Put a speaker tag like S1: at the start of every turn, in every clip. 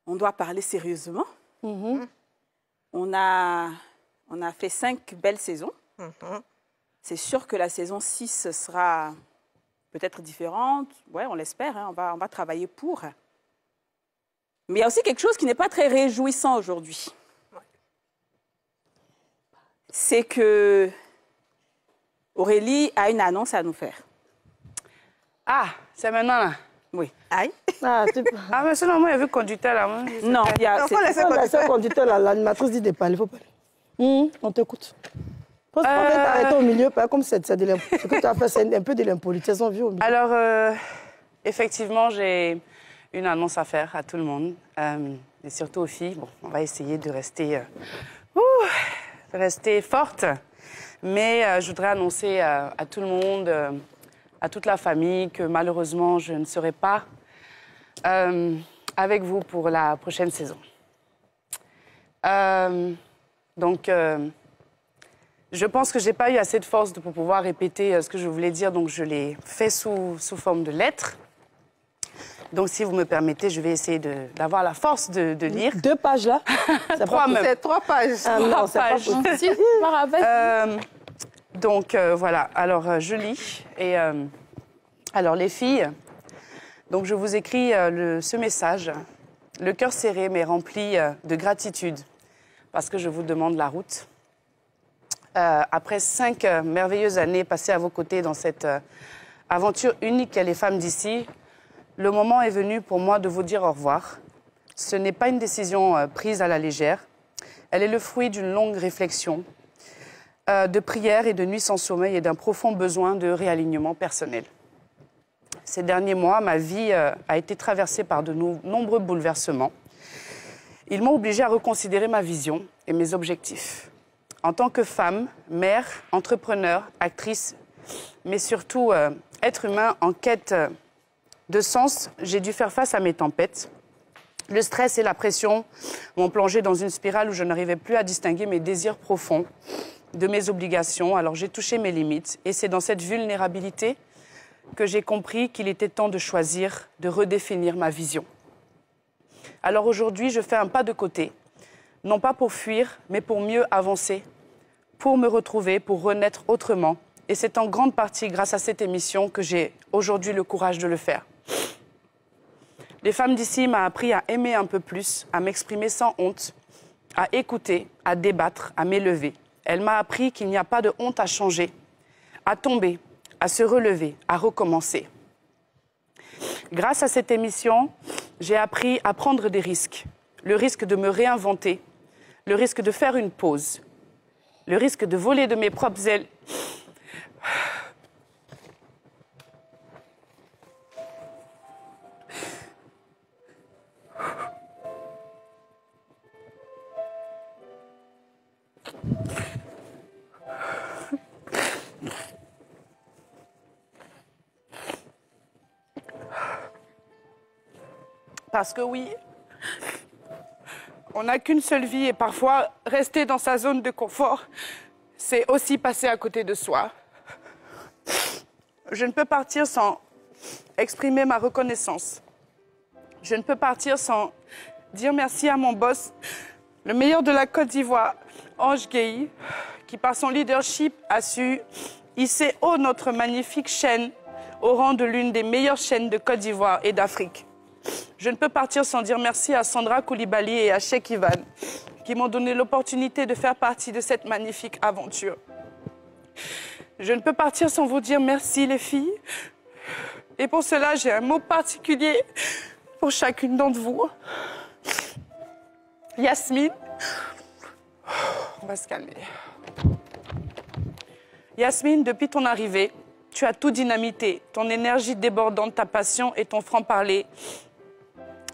S1: on doit parler sérieusement. On a fait 5 belles saisons. C'est sûr que la saison 6 sera peut-être différente. Ouais, on l'espère, hein, on va travailler pour. Mais il y a aussi quelque chose qui n'est pas très réjouissant aujourd'hui. C'est que Aurélie a une annonce à nous faire.
S2: Ah, c'est maintenant là.
S1: Oui.
S3: Aïe.
S2: Ah, mais sinon, moi, il y a vu le conducteur là. Moi,
S1: Non, il y a...
S3: faut laisser le conducteur là. L'animatrice dit de parler, il faut parler. On t'écoute. Faut t'arrêter au milieu, pas comme c'est de ce que tu as fait, c'est un peu de l'impolitesse, on vit au milieu.
S2: Alors, effectivement, j'ai une annonce à faire à tout le monde, et surtout aux filles. Bon, on va essayer de rester forte, mais je voudrais annoncer à tout le monde, à toute la famille, que malheureusement, je ne serai pas avec vous pour la prochaine saison. Donc, je pense que je n'ai pas eu assez de force pour pouvoir répéter ce que je voulais dire, donc je l'ai fait sous forme de lettres. Donc, si vous me permettez, je vais essayer d'avoir la force de lire.
S3: 2 pages, là?
S2: 3 même.
S3: C'est 3 pages.
S2: Ah, non, c'est pas possible.
S1: Si,
S2: donc, voilà. Alors, je lis. Et, alors, les filles, donc, je vous écris ce message. Le cœur serré, mais rempli de gratitude, parce que je vous demande la route. Après 5 merveilleuses années passées à vos côtés dans cette aventure unique qu'est les femmes d'ici, le moment est venu pour moi de vous dire au revoir. Ce n'est pas une décision prise à la légère. Elle est le fruit d'une longue réflexion, de prières et de nuits sans sommeil et d'un profond besoin de réalignement personnel. Ces derniers mois, ma vie a été traversée par de nombreux bouleversements. Ils m'ont obligée à reconsidérer ma vision et mes objectifs. En tant que femme, mère, entrepreneur, actrice, mais surtout être humain en quête de sens, j'ai dû faire face à mes tempêtes. Le stress et la pression m'ont plongée dans une spirale où je n'arrivais plus à distinguer mes désirs profonds de mes obligations. Alors j'ai touché mes limites et c'est dans cette vulnérabilité que j'ai compris qu'il était temps de choisir, de redéfinir ma vision. Alors aujourd'hui, je fais un pas de côté. Non pas pour fuir, mais pour mieux avancer, pour me retrouver, pour renaître autrement. Et c'est en grande partie grâce à cette émission que j'ai aujourd'hui le courage de le faire. Les femmes d'ici m'ont appris à aimer un peu plus, à m'exprimer sans honte, à écouter, à débattre, à m'élever. Elle m'a appris qu'il n'y a pas de honte à changer, à tomber, à se relever, à recommencer. Grâce à cette émission, j'ai appris à prendre des risques. Le risque de me réinventer, le risque de faire une pause, le risque de voler de mes propres ailes. Parce que oui, on n'a qu'une seule vie et parfois, rester dans sa zone de confort, c'est aussi passer à côté de soi. Je ne peux partir sans exprimer ma reconnaissance. Je ne peux partir sans dire merci à mon boss, le meilleur de la Côte d'Ivoire, Ange Gueye, qui par son leadership a su hisser haut notre magnifique chaîne au rang de l'une des meilleures chaînes de Côte d'Ivoire et d'Afrique. Je ne peux partir sans dire merci à Sandra Koulibaly et à Cheikh Ivan, qui m'ont donné l'opportunité de faire partie de cette magnifique aventure. Je ne peux partir sans vous dire merci, les filles. Et pour cela, j'ai un mot particulier pour chacune d'entre vous. Yasmine. On va se calmer. Yasmine, depuis ton arrivée, tu as tout dynamité. Ton énergie débordante, ta passion et ton franc-parler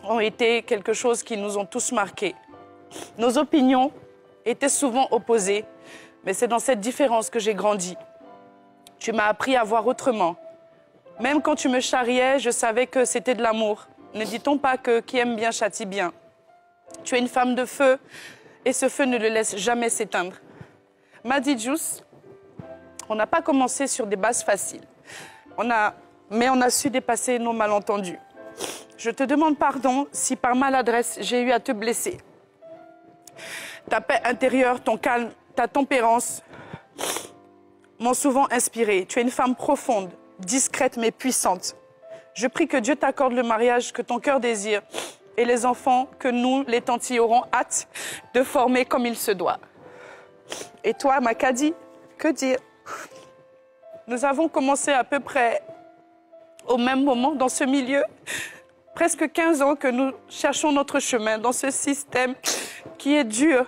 S2: ont été quelque chose qui nous ont tous marqués. Nos opinions étaient souvent opposées, mais c'est dans cette différence que j'ai grandi. Tu m'as appris à voir autrement. Même quand tu me charriais, je savais que c'était de l'amour. Ne dit-on pas que qui aime bien châtie bien? Tu es une femme de feu, et ce feu ne le laisse jamais s'éteindre. Madi Djous, on n'a pas commencé sur des bases faciles, mais on a su dépasser nos malentendus. Je te demande pardon si par maladresse j'ai eu à te blesser. Ta paix intérieure, ton calme, ta tempérance m'ont souvent inspirée. Tu es une femme profonde, discrète mais puissante. Je prie que Dieu t'accorde le mariage que ton cœur désire et les enfants que nous, les tantis, aurons hâte de former comme il se doit. Et toi, Makadi, que dire? Nous avons commencé à peu près au même moment dans ce milieu. Presque 15 ans que nous cherchons notre chemin dans ce système qui est dur,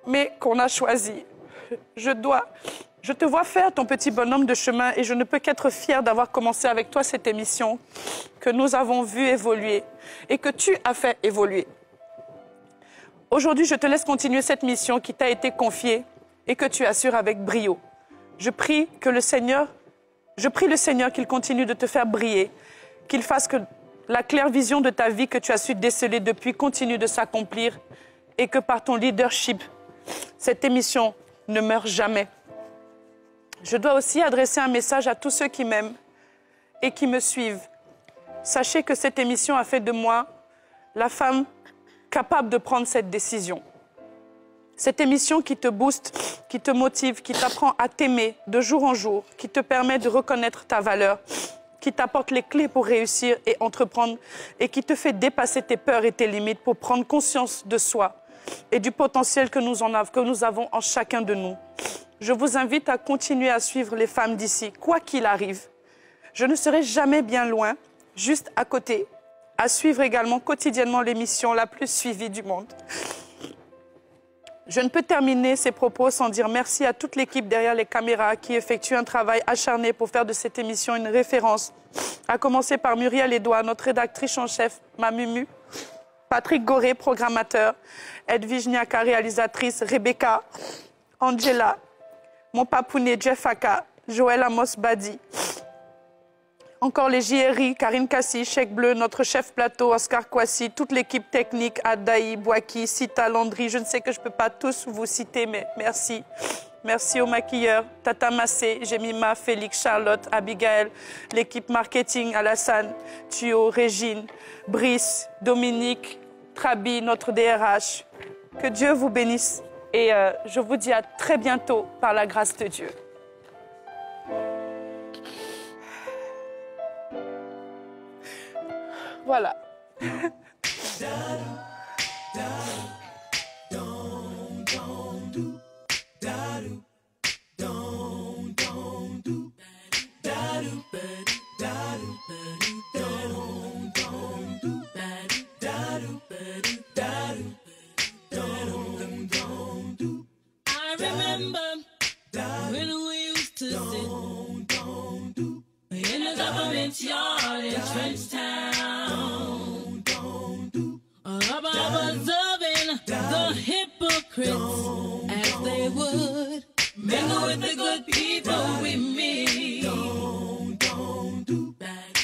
S2: mais qu'on a choisi. Je te vois faire ton petit bonhomme de chemin et je ne peux qu'être fière d'avoir commencé avec toi cette émission que nous avons vue évoluer et que tu as fait évoluer. Aujourd'hui, je te laisse continuer cette mission qui t'a été confiée et que tu assures avec brio. Je prie le Seigneur qu'il continue de te faire briller, qu'il fasse que la claire vision de ta vie que tu as su déceler depuis continue de s'accomplir et que par ton leadership, cette émission ne meurt jamais. Je dois aussi adresser un message à tous ceux qui m'aiment et qui me suivent. Sachez que cette émission a fait de moi la femme capable de prendre cette décision. Cette émission qui te booste, qui te motive, qui t'apprend à t'aimer de jour en jour, qui te permet de reconnaître ta valeur, qui t'apporte les clés pour réussir et entreprendre et qui te fait dépasser tes peurs et tes limites pour prendre conscience de soi et du potentiel que nous avons en chacun de nous. Je vous invite à continuer à suivre les femmes d'ici, quoi qu'il arrive. Je ne serai jamais bien loin, juste à côté, à suivre également quotidiennement l'émission la plus suivie du monde. Je ne peux terminer ces propos sans dire merci à toute l'équipe derrière les caméras qui effectue un travail acharné pour faire de cette émission une référence. À commencer par Muriel Edouard, notre rédactrice en chef, ma Mumu, Patrick Goré, programmateur, Edwige Niaka, réalisatrice, Rebecca, Angela, mon papounet Jeff Aka, Joël Amos Badi. Encore les JRI, Karine Kassi, Cheikh Bleu, notre chef plateau, Oscar Kwasi, toute l'équipe technique, Adaï, Bouaki, Sita, Landry. Je ne sais que je ne peux pas tous vous citer, mais merci. Merci aux maquilleurs, Tata Massé, Jemima, Félix, Charlotte, Abigail, l'équipe marketing, Alassane, Thio, Régine, Brice, Dominique, Trabi, notre DRH. Que Dieu vous bénisse et je vous dis à très bientôt par la grâce de Dieu. Voilà.
S4: I remember when we used to sit in the government yard in Trenchtown, observing the hypocrites as they would mingle with the good people we meet.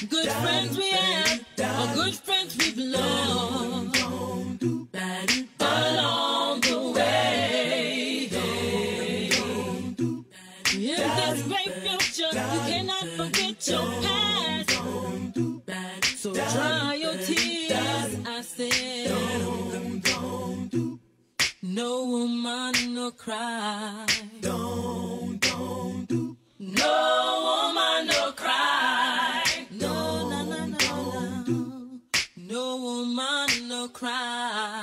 S4: Good friends we have, or good friends we've lost along the way. In this great future, you cannot forget your past. So dry your tears, I said. No woman, no cry. No woman, no cry. No, no, no, no, no. No woman, no cry.